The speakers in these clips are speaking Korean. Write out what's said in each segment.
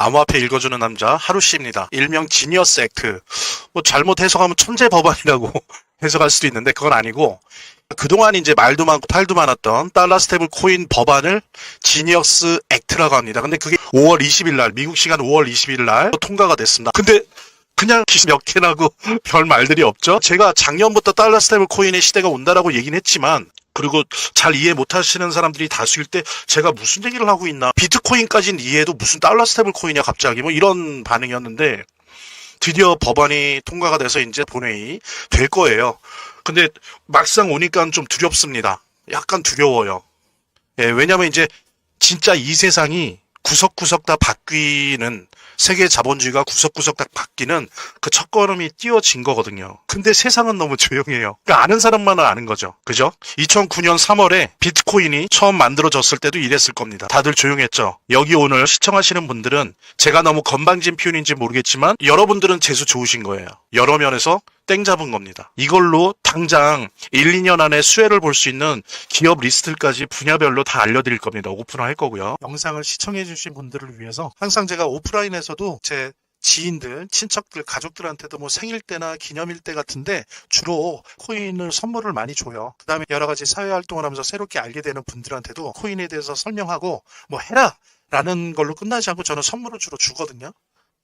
암호화폐 읽어주는 남자 하루씨입니다. 일명 지니어스 액트. 뭐 잘못 해석하면 천재 법안이라고 해석할 수도 있는데 그건 아니고, 그동안 이제 말도 많고 탈도 많았던 달러 스테이블 코인 법안을 지니어스 액트라고 합니다. 근데 그게 5월 20일 날, 미국 시간 5월 20일 날 통과가 됐습니다. 근데 그냥 몇 개나고 별 말들이 없죠. 제가 작년부터 달러 스테이블 코인의 시대가 온다라고 얘기는 했지만, 그리고 잘 이해 못하시는 사람들이 다수일 때 제가 무슨 얘기를 하고 있나, 비트코인까지는 이해해도 무슨 달러 스테이블 코인이야 갑자기, 뭐 이런 반응이었는데 드디어 법안이 통과가 돼서 이제 본회의 될 거예요. 근데 막상 오니까 좀 두렵습니다. 약간 두려워요. 예, 왜냐면 이제 진짜 이 세상이 구석구석 다 바뀌는, 세계 자본주의가 구석구석 다 바뀌는 그 첫걸음이 띄워진 거거든요. 근데 세상은 너무 조용해요. 그러니까 아는 사람만 아는 거죠. 그죠? 2009년 3월에 비트코인이 처음 만들어졌을 때도 이랬을 겁니다. 다들 조용했죠. 여기 오늘 시청하시는 분들은 제가 너무 건방진 표현인지 모르겠지만 여러분들은 재수 좋으신 거예요. 여러 면에서 땡 잡은 겁니다. 이걸로 당장 1, 2년 안에 수혜를 볼 수 있는 기업 리스트까지 분야별로 다 알려드릴 겁니다. 오픈할 거고요. 영상을 시청해주신 분들을 위해서 항상 제가 오프라인에서도 제 지인들, 친척들, 가족들한테도 뭐 생일 때나 기념일 때 같은데 주로 코인을 선물을 많이 줘요. 그 다음에 여러 가지 사회활동을 하면서 새롭게 알게 되는 분들한테도 코인에 대해서 설명하고 뭐 해라! 라는 걸로 끝나지 않고 저는 선물을 주로 주거든요.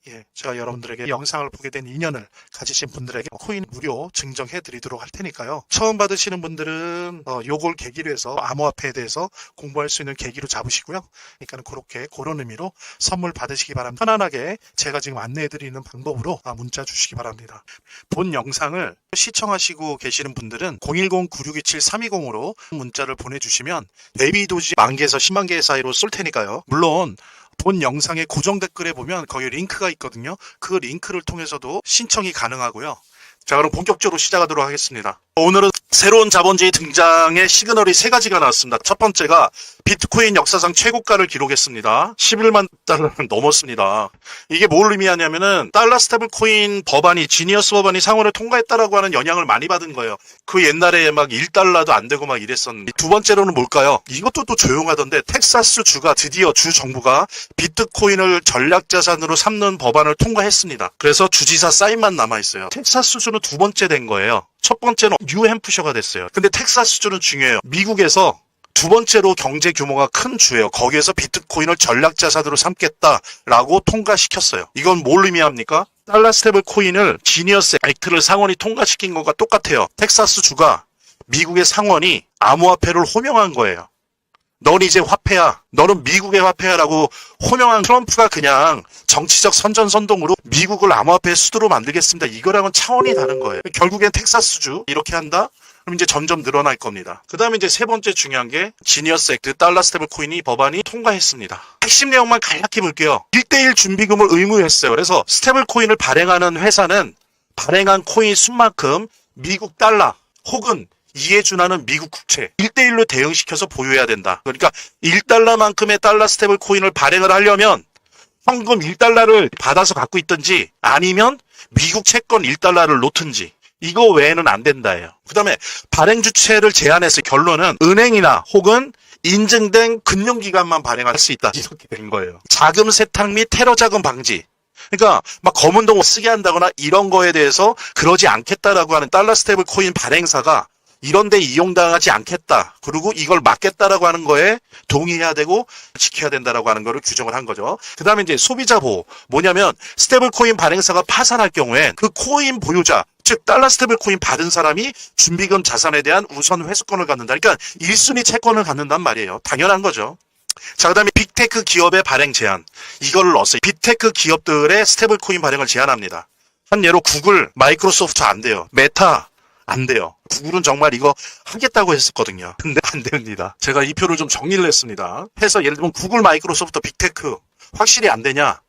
예, 제가 여러분들에게 영상을 보게 된 인연을 가지신 분들에게 코인 무료 증정해 드리도록 할 테니까요. 처음 받으시는 분들은 요걸 계기로 해서 암호화폐에 대해서 공부할 수 있는 계기로 잡으시고요. 그러니까 그렇게 그런 의미로 선물 받으시기 바랍니다. 편안하게 제가 지금 안내해 드리는 방법으로 문자 주시기 바랍니다. 본 영상을 시청하시고 계시는 분들은 010-9627-320으로 문자를 보내주시면 데이비 도지 10,000개에서 10만 개 사이로 쏠 테니까요. 물론 본 영상의 고정 댓글에 보면 거기 링크가 있거든요. 그 링크를 통해서도 신청이 가능하고요. 자, 그럼 본격적으로 시작하도록 하겠습니다. 오늘은 새로운 자본주의 등장의 시그널이 3가지가 나왔습니다. 첫 번째가 비트코인 역사상 최고가를 기록했습니다. 11만 달러를 넘었습니다. 이게 뭘 의미하냐면은 달러 스테이블 코인 법안이, 지니어스 법안이 상원을 통과했다라고 하는 영향을 많이 받은 거예요. 그 옛날에 막 1달러도 안 되고 막 이랬었는데. 두 번째로는 뭘까요? 이것도 또 조용하던데, 텍사스 주가 드디어 주 정부가 비트코인을 전략자산으로 삼는 법안을 통과했습니다. 그래서 주지사 사인만 남아있어요. 텍사스 주는 두 번째 된 거예요. 첫 번째는 뉴햄프셔가 됐어요. 근데 텍사스 주는 중요해요. 미국에서 두 번째로 경제 규모가 큰 주예요. 거기에서 비트코인을 전략자산으로 삼겠다라고 통과시켰어요. 이건 뭘 의미합니까? 달러 스테이블 코인을 지니어스 액트를 상원이 통과시킨 것과 똑같아요. 텍사스 주가 미국의 상원이 암호화폐를 호명한 거예요. 넌 이제 화폐야. 너는 미국의 화폐야라고 호명한 트럼프가 그냥 정치적 선전선동으로 미국을 암호화폐의 수도로 만들겠습니다, 이거랑은 차원이 다른 거예요. 결국엔 텍사스주 이렇게 한다? 그럼 이제 점점 늘어날 겁니다. 그 다음에 이제 세 번째 중요한 게 지니어스 액트 달러 스테이블 코인이 법안이 통과했습니다. 핵심 내용만 간략히 볼게요. 1:1 준비금을 의무했어요. 그래서 스테이블 코인을 발행하는 회사는 발행한 코인 수만큼 미국 달러 혹은 이에 준하는 미국 국채 1:1로 대응시켜서 보유해야 된다. 그러니까 1달러만큼의 달러 스테이블 코인을 발행을 하려면 현금 1달러를 받아서 갖고 있든지 아니면 미국 채권 1달러를 놓든지, 이거 외에는 안 된다예요. 그 다음에 발행 주체를 제한해서 결론은 은행이나 혹은 인증된 금융기관만 발행할 수 있다, 이렇게 된 거예요. 자금 세탁 및 테러 자금 방지, 그러니까 막 검은 돈 쓰게 한다거나 이런 거에 대해서 그러지 않겠다라고 하는 달러 스테이블 코인 발행사가 이런 데 이용당하지 않겠다, 그리고 이걸 막겠다라고 하는 거에 동의해야 되고 지켜야 된다라고 하는 거를 규정을 한 거죠. 그 다음에 이제 소비자 보호, 뭐냐면 스테이블 코인 발행사가 파산할 경우에 그 코인 보유자, 즉 달러 스테이블 코인 받은 사람이 준비금 자산에 대한 우선 회수권을 갖는다. 그러니까 1순위 채권을 갖는단 말이에요. 당연한 거죠. 자, 그 다음에 빅테크 기업의 발행 제한, 이거를 넣었어요. 빅테크 기업들의 스테이블 코인 발행을 제한합니다. 한 예로 구글, 마이크로소프트 안 돼요. 메타 안 돼요. 구글은 정말 이거 하겠다고 했었거든요. 근데 안 됩니다. 제가 이 표를 좀 정리를 했습니다. 해서 예를 들면 구글, 마이크로소프트, 빅테크 확실히 안 되냐?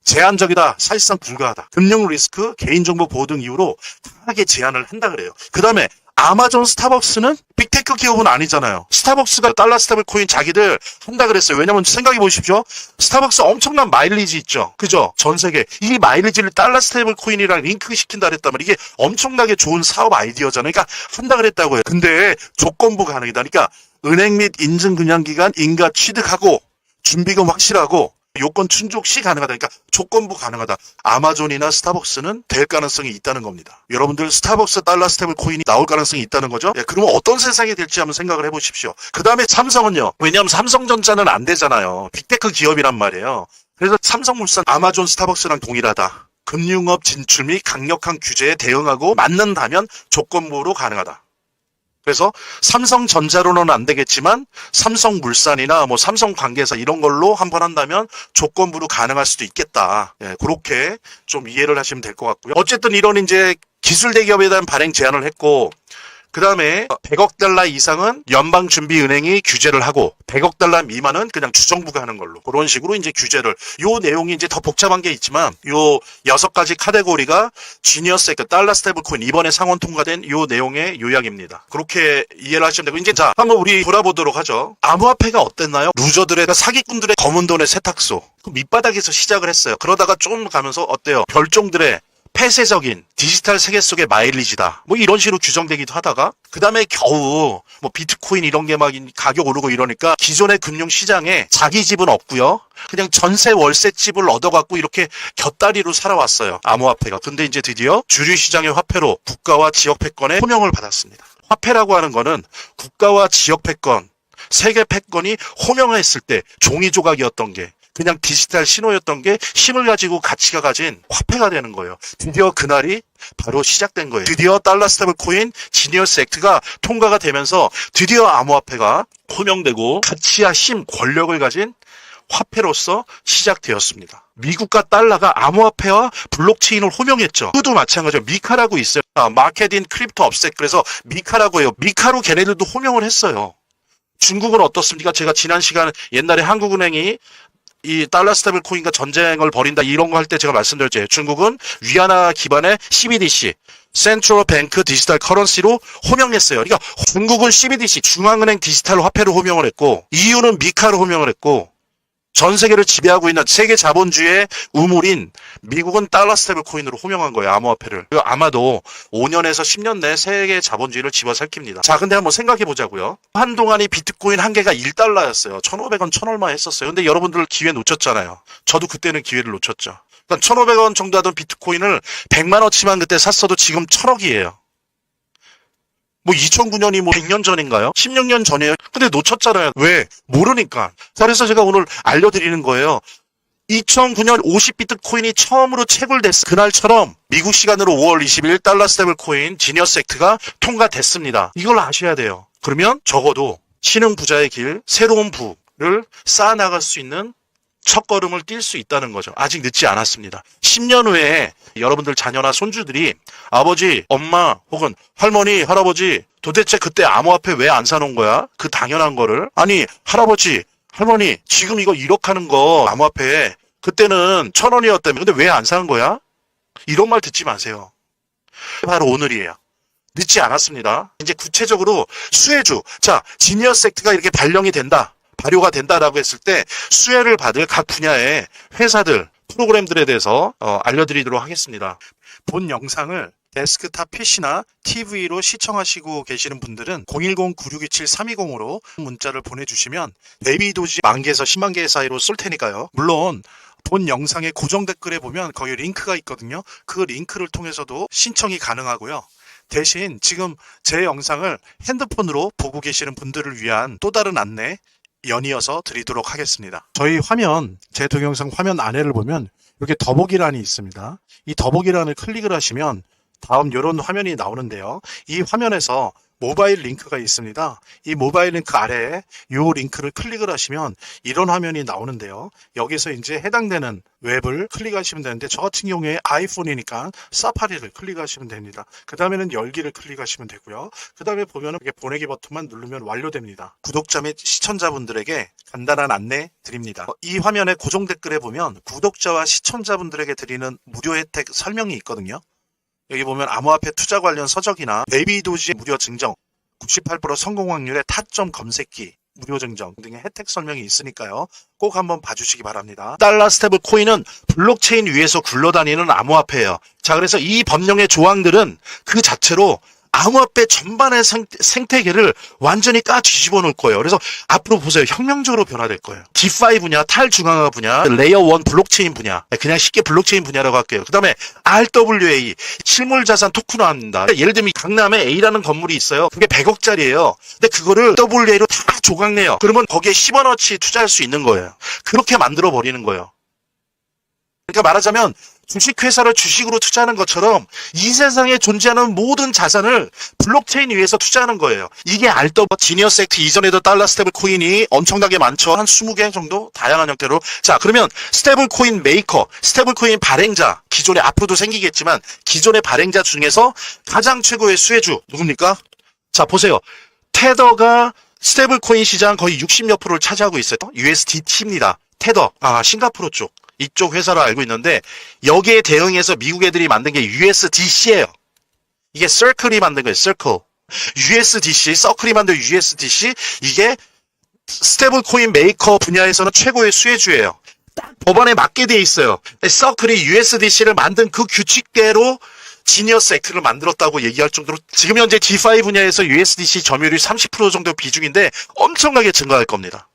제한적이다, 사실상 불가하다. 금융 리스크, 개인정보 보호 등 이유로 강하게 제한을 한다 그래요. 그 다음에 아마존, 스타벅스는 빅테크 기업은 아니잖아요. 스타벅스가 달러 스테이블 코인 자기들 한다 그랬어요. 왜냐면 생각해 보십시오. 스타벅스 엄청난 마일리지 있죠. 그죠? 전 세계. 이 마일리지를 달러 스테이블 코인이랑 링크 시킨다 그랬다면 이게 엄청나게 좋은 사업 아이디어잖아요. 그러니까 한다 그랬다고요. 근데 조건부 가능이다. 그러니까 은행 및 인증금융기관 인가 취득하고 준비금 확실하고 요건 충족 시 가능하다. 그러니까 조건부 가능하다. 아마존이나 스타벅스는 될 가능성이 있다는 겁니다. 여러분들 스타벅스 달러 스테이블 코인이 나올 가능성이 있다는 거죠. 예, 그러면 어떤 세상이 될지 한번 생각을 해보십시오. 그 다음에 삼성은요. 왜냐하면 삼성전자는 안 되잖아요. 빅테크 기업이란 말이에요. 그래서 삼성물산, 아마존, 스타벅스랑 동일하다. 금융업 진출 및 강력한 규제에 대응하고 맞는다면 조건부로 가능하다. 그래서 삼성전자로는 안 되겠지만 삼성물산이나 뭐 삼성관계사 이런 걸로 한번 한다면 조건부로 가능할 수도 있겠다. 예, 그렇게 좀 이해를 하시면 될 것 같고요. 어쨌든 이런 이제 기술 대기업에 대한 발행 제한을 했고, 그 다음에 100억 달러 이상은 연방준비은행이 규제를 하고 100억 달러 미만은 그냥 주정부가 하는 걸로, 그런 식으로 이제 규제를, 요 내용이 이제 더 복잡한 게 있지만 요 6가지 카테고리가 지니어스 그 달러 스테이블 코인 이번에 상원 통과된 요 내용의 요약입니다. 그렇게 이해를 하시면 되고, 이제 자 한번 우리 돌아보도록 하죠. 암호화폐가 어땠나요? 루저들의, 사기꾼들의 검은 돈의 세탁소, 그 밑바닥에서 시작을 했어요. 그러다가 좀 가면서 어때요? 별종들의 폐쇄적인 디지털 세계 속의 마일리지다. 뭐 이런 식으로 규정되기도 하다가, 그 다음에 겨우 뭐 비트코인 이런 게 막 가격 오르고 이러니까 기존의 금융시장에 자기 집은 없고요. 그냥 전세 월세 집을 얻어갖고 이렇게 곁다리로 살아왔어요. 암호화폐가. 근데 이제 드디어 주류시장의 화폐로 국가와 지역 패권에 호명을 받았습니다. 화폐라고 하는 거는 국가와 지역 패권, 세계 패권이 호명했을 때 종이 조각이었던 게 그냥 디지털 신호였던 게 힘을 가지고 가치가 가진 화폐가 되는 거예요. 드디어 그날이 바로 시작된 거예요. 드디어 달러 스테이블 코인 지니어스 액트가 통과가 되면서 드디어 암호화폐가 호명되고 가치와 힘, 권력을 가진 화폐로서 시작되었습니다. 미국과 달러가 암호화폐와 블록체인을 호명했죠. 그도 마찬가지로 미카라고 있어요. 마켓 인 크립토 업셋, 그래서 미카라고 해요. 미카로 걔네들도 호명을 했어요. 중국은 어떻습니까? 제가 지난 시간 옛날에 한국은행이 이 달러 스테이블 코인과 전쟁을 벌인다 이런 거 할 때 제가 말씀드렸죠. 중국은 위안화 기반의 CBDC, 센트럴 뱅크 디지털 커런시로 호명했어요. 그러니까 중국은 CBDC, 중앙은행 디지털 화폐로 호명을 했고, EU는 미카로 호명을 했고, 전 세계를 지배하고 있는 세계 자본주의의 우물인 미국은 달러 스테이블 코인으로 호명한 거예요. 암호화폐를. 아마도 5년에서 10년 내에 세계 자본주의를 집어삼킵니다. 자, 근데 한번 생각해 보자고요. 한동안이 비트코인 한 개가 1달러였어요. 1,500원, 1,000얼마 했었어요. 근데 여러분들 기회 놓쳤잖아요. 저도 그때는 기회를 놓쳤죠. 그러니까 1,500원 정도 하던 비트코인을 100만원치만 그때 샀어도 지금 1,000억이에요. 뭐 2009년이 뭐 100년 전인가요? 16년 전이에요. 근데 놓쳤잖아요. 왜? 모르니까. 그래서 제가 오늘 알려드리는 거예요. 2009년 50비트 코인이 처음으로 채굴됐어. 그날처럼 미국 시간으로 5월 20일 달러 스테이블 코인 지니어스 액트가 통과됐습니다. 이걸 아셔야 돼요. 그러면 적어도 신흥 부자의 길, 새로운 부를 쌓아나갈 수 있는 첫걸음을 뛸 수 있다는 거죠. 아직 늦지 않았습니다. 10년 후에 여러분들 자녀나 손주들이 아버지, 엄마 혹은 할머니, 할아버지 도대체 그때 암호화폐 왜 안 사놓은 거야? 그 당연한 거를. 아니 할아버지, 할머니 지금 이거 1억 하는 거 암호화폐 그때는 1,000원이었다며 근데 왜 안 사는 거야? 이런 말 듣지 마세요. 바로 오늘이에요. 늦지 않았습니다. 이제 구체적으로 수혜주, 자 지니어스 액트가 이렇게 발령이 된다, 발효가 된다라고 했을 때 수혜를 받을 각 분야의 회사들, 프로그램들에 대해서 알려드리도록 하겠습니다. 본 영상을 데스크탑 PC나 TV로 시청하시고 계시는 분들은 010-9627-320으로 문자를 보내주시면 베이비 도지 10,000개에서 10만 개 사이로 쏠 테니까요. 물론 본 영상의 고정 댓글에 보면 거기 링크가 있거든요. 그 링크를 통해서도 신청이 가능하고요. 대신 지금 제 영상을 핸드폰으로 보고 계시는 분들을 위한 또 다른 안내 연이어서 드리도록 하겠습니다. 저희 화면, 제 동영상 화면 안에를 보면 이렇게 더보기란이 있습니다. 이 더보기란을 클릭을 하시면 다음 이런 화면이 나오는데요. 이 화면에서 모바일 링크가 있습니다. 이 모바일 링크 아래에 이 링크를 클릭을 하시면 이런 화면이 나오는데요. 여기서 이제 해당되는 웹을 클릭하시면 되는데 저 같은 경우에 아이폰이니까 사파리를 클릭하시면 됩니다. 그 다음에는 열기를 클릭하시면 되고요. 그 다음에 보면 이렇게 보내기 버튼만 누르면 완료됩니다. 구독자 및 시청자분들에게 간단한 안내 드립니다. 이 화면의 고정 댓글에 보면 구독자와 시청자분들에게 드리는 무료 혜택 설명이 있거든요. 여기 보면 암호화폐 투자 관련 서적이나 베이비 도지 무료 증정, 98% 성공 확률의 타점 검색기 무료 증정 등의 혜택 설명이 있으니까요. 꼭 한번 봐주시기 바랍니다. 달러 스테이블 코인은 블록체인 위에서 굴러다니는 암호화폐예요. 자, 그래서 이 법령의 조항들은 그 자체로 암호화폐 전반의 생태계를 완전히 뒤집어 놓을 거예요. 그래서 앞으로 보세요. 혁명적으로 변화될 거예요. 디파이 분야, 탈중앙화 분야, 레이어 1 블록체인 분야, 그냥 쉽게 블록체인 분야라고 할게요. 그 다음에 RWA, 실물자산 토큰화합니다. 예를 들면 강남에 A라는 건물이 있어요. 그게 100억짜리예요. 근데 그거를 WA로 다 조각내요. 그러면 거기에 10원어치 투자할 수 있는 거예요. 그렇게 만들어 버리는 거예요. 그러니까 말하자면 주식회사를 주식으로 투자하는 것처럼 이 세상에 존재하는 모든 자산을 블록체인 위에서 투자하는 거예요. 이게 RW 지니어스 액트 이전에도 달러 스테이블 코인이 엄청나게 많죠. 한 20개 정도 다양한 형태로. 자, 그러면 스테이블 코인 메이커, 스테이블 코인 발행자, 기존에 앞으로도 생기겠지만 기존의 발행자 중에서 가장 최고의 수혜주 누굽니까? 자, 보세요. 테더가 스테이블 코인 시장 거의 60몇 %를 차지하고 있어요. USDT입니다. 테더, 싱가포르 쪽. 이쪽 회사로 알고 있는데 여기에 대응해서 미국 애들이 만든 게 USDC예요. 이게 서클이 만든 거예요. 서클. USDC, 서클이 만든 USDC 이게 스테이블 코인 메이커 분야에서는 최고의 수혜주예요. 딱 법안에 맞게 돼 있어요. 서클이 USDC를 만든 그 규칙대로 지니어스 액트를 만들었다고 얘기할 정도로 지금 현재 DeFi 분야에서 USDC 점유율이 30% 정도 비중인데 엄청나게 증가할 겁니다.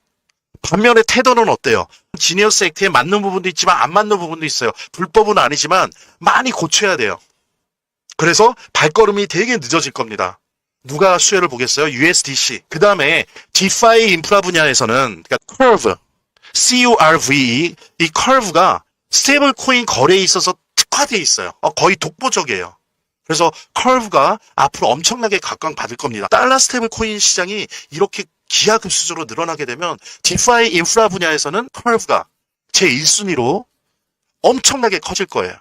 반면에 테더는 어때요? 지니어스 액트에 맞는 부분도 있지만 안 맞는 부분도 있어요. 불법은 아니지만 많이 고쳐야 돼요. 그래서 발걸음이 되게 늦어질 겁니다. 누가 수혜를 보겠어요? USDC. 그 다음에 DeFi 인프라 분야에서는 그러니까 Curve, CURVE 이 Curve가 스테이블 코인 거래에 있어서 특화되어 있어요. 거의 독보적이에요. 그래서 Curve가 앞으로 엄청나게 각광받을 겁니다. 달러 스테이블 코인 시장이 이렇게 기하급수적으로 늘어나게 되면 디파이 인프라 분야에서는 Curve가 제1순위로 엄청나게 커질 거예요.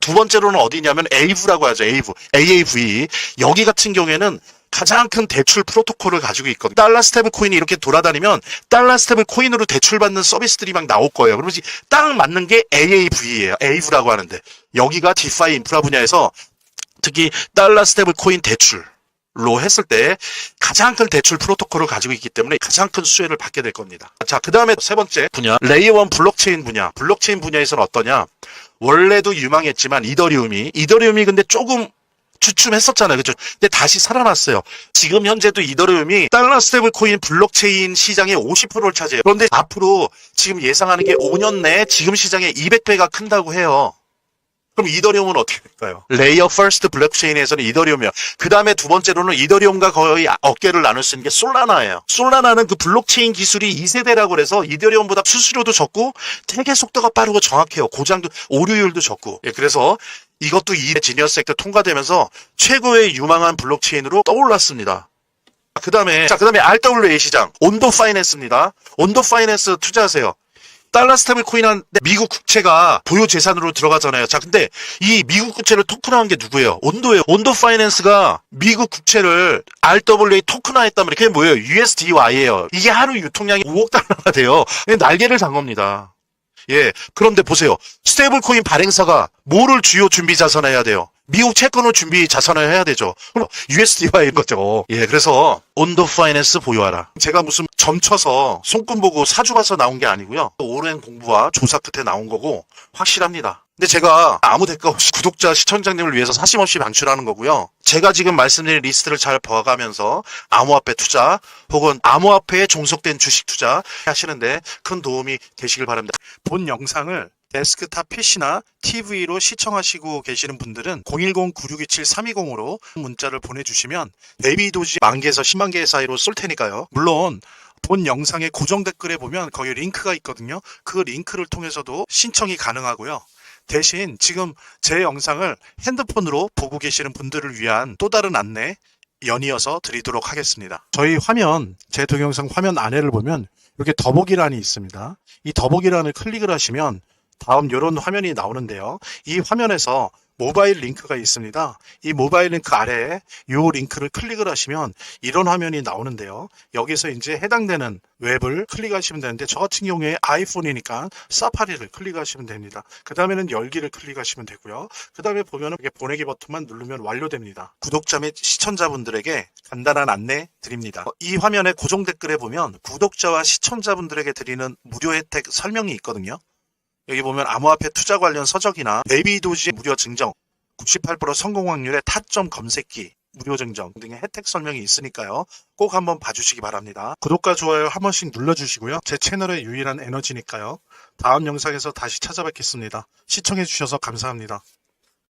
두 번째로는 어디냐면 AAV라고 하죠. AAV. 여기 같은 경우에는 가장 큰 대출 프로토콜을 가지고 있거든요. 달러 스테이블 코인이 이렇게 돌아다니면 달러 스테이블 코인으로 대출받는 서비스들이 막 나올 거예요. 그러면 딱 맞는 게 AAV예요. AAV라고 하는데 여기가 디파이 인프라 분야에서 특히 달러 스테이블 코인 대출로 했을 때 가장 큰 대출 프로토콜을 가지고 있기 때문에 가장 큰 수혜를 받게 될 겁니다. 자, 그 다음에 세 번째 분야, 레이어 1 블록체인 분야. 블록체인 분야에서는 어떠냐? 원래도 유망했지만 이더리움이 근데 조금 주춤했었잖아요. 그죠? 근데 다시 살아났어요. 지금 현재도 이더리움이 달러 스테이블 코인 블록체인 시장의 50%를 차지해요. 그런데 앞으로 지금 예상하는 게 5년 내에 지금 시장의 200배가 큰다고 해요. 그럼 이더리움은 어떻게 될까요? 레이어 퍼스트 블록체인에서는 이더리움이요. 그 다음에 두 번째로는 이더리움과 거의 어깨를 나눌 수 있는 게 솔라나예요. 솔라나는 그 블록체인 기술이 2세대라고 그래서 이더리움보다 수수료도 적고 되게 속도가 빠르고 정확해요. 고장도 오류율도 적고. 그래서 이것도 이 지니어스 액트 통과되면서 최고의 유망한 블록체인으로 떠올랐습니다. 그 다음에 RWA 시장 온도 파이낸스입니다. 온도 파이낸스 투자하세요. 달러 스테이블 코인은 미국 국채가 보유 재산으로 들어가잖아요. 자, 근데 이 미국 국채를 토큰화한 게 누구예요? 온도예요. 온도 파이낸스가 미국 국채를 RWA 토큰화했단 말이에요. 그게 뭐예요? USDY예요. 이게 하루 유통량이 5억 달러가 돼요. 날개를 단 겁니다. 예. 그런데 보세요. 스테이블 코인 발행사가 뭐를 주요 준비 자산화해야 돼요? 미국 채권을 준비 자산을 해야 되죠. 그럼 USD화인 거죠. 예, 그래서 온도 파이낸스 보유하라. 제가 무슨 점쳐서 손금 보고 사주 봐서 나온 게 아니고요. 오랜 공부와 조사 끝에 나온 거고 확실합니다. 근데 제가 아무 대가 없이 구독자, 시청자님을 위해서 사심없이 방출하는 거고요. 제가 지금 말씀드린 리스트를 잘 봐가면서 암호화폐 투자 혹은 암호화폐에 종속된 주식 투자 하시는데 큰 도움이 되시길 바랍니다. 본 영상을 데스크탑 PC나 TV로 시청하시고 계시는 분들은 010-9627-320으로 문자를 보내주시면 베이비도지 10,000개에서 10만 개 사이로 쏠 테니까요. 물론 본 영상의 고정 댓글에 보면 거기 링크가 있거든요. 그 링크를 통해서도 신청이 가능하고요. 대신 지금 제 영상을 핸드폰으로 보고 계시는 분들을 위한 또 다른 안내 연이어서 드리도록 하겠습니다. 저희 화면, 제 동영상 화면 아래를 보면 이렇게 더보기란이 있습니다. 이 더보기란을 클릭을 하시면 다음 이런 화면이 나오는데요. 이 화면에서 모바일 링크가 있습니다. 이 모바일 링크 아래에 이 링크를 클릭을 하시면 이런 화면이 나오는데요. 여기서 이제 해당되는 웹을 클릭하시면 되는데 저 같은 경우에 아이폰이니까 사파리를 클릭하시면 됩니다. 그 다음에는 열기를 클릭하시면 되고요. 그 다음에 보면은 보내기 버튼만 누르면 완료됩니다. 구독자 및 시청자분들에게 간단한 안내 드립니다. 이 화면의 고정 댓글에 보면 구독자와 시청자분들에게 드리는 무료 혜택 설명이 있거든요. 여기 보면 암호화폐 투자 관련 서적이나 베이비도지 무료 증정, 98% 성공 확률의 타점 검색기, 무료 증정 등의 혜택 설명이 있으니까요. 꼭 한번 봐주시기 바랍니다. 구독과 좋아요 한 번씩 눌러주시고요. 제 채널의 유일한 에너지니까요. 다음 영상에서 다시 찾아뵙겠습니다. 시청해주셔서 감사합니다.